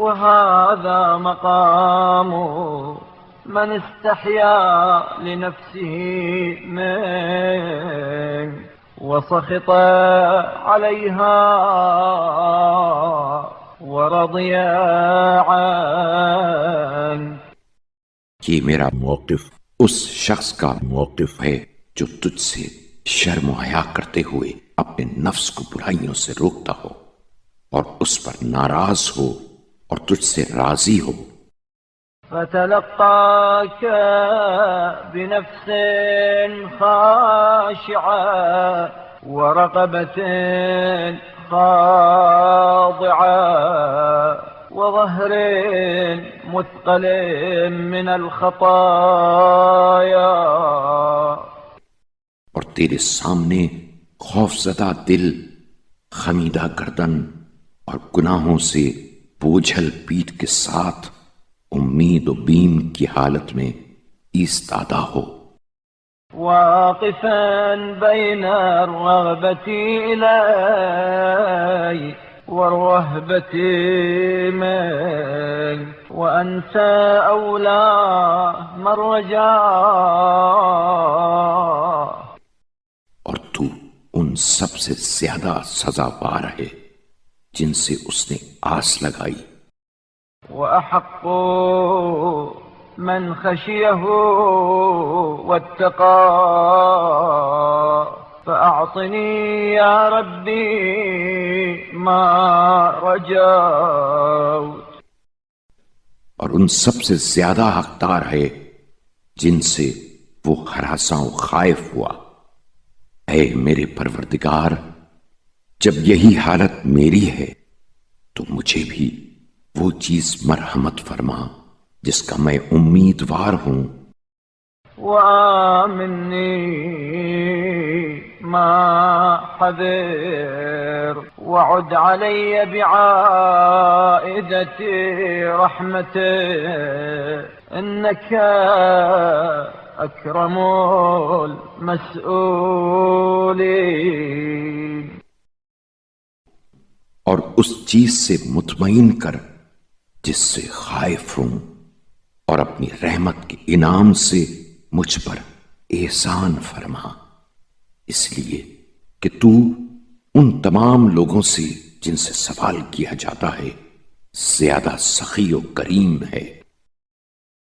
وهذا مقام من استحيا لنفسه منك وسخط عليها ورضي عنك. یہ میرا موقف اس شخص کا موقف ہے جو تجھ سے شرم و حیا کرتے ہوئے اپنے نفس کو برائیوں سے روکتا ہو اور اس پر ناراض ہو اور تجھ سے راضی ہو. فتلقاك بنفس خاشعة ورقبة خاضعة وظهر مثقل من الخطايا. اور تیرے سامنے خوف زدہ دل، خمیدہ گردن اور گناہوں سے بوجھل پیٹھ کے ساتھ امید و بیم کی حالت میں ایستادہ ہو. واقفا بين الرغبة إلي والرهبة منك وأنت أولى من رجاه. اور تو ان سب سے زیادہ سزاوار ہے جن سے اس نے آس لگائی. وأحق من خشيه واتقاه فأعطني يا ربي ما رجوت. اور ان سب سے زیادہ حقدار ہے جن سے وہ ہراساں و خائف ہوا. اے میرے پروردگار، جب یہی حالت میری ہے تو مجھے بھی وہ چیز مرحمت فرما جس کا میں امیدوار ہوں. وآمني ما حذر وعد علي بعائدة رحمته إنك أكرم المسؤولين. اور اس چیز سے مطمئن کر جس سے خائف ہوں، اور اپنی رحمت کے انعام سے مجھ پر احسان فرما، اس لیے کہ تو ان تمام لوگوں سے جن سے سوال کیا جاتا ہے زیادہ سخی و کریم ہے.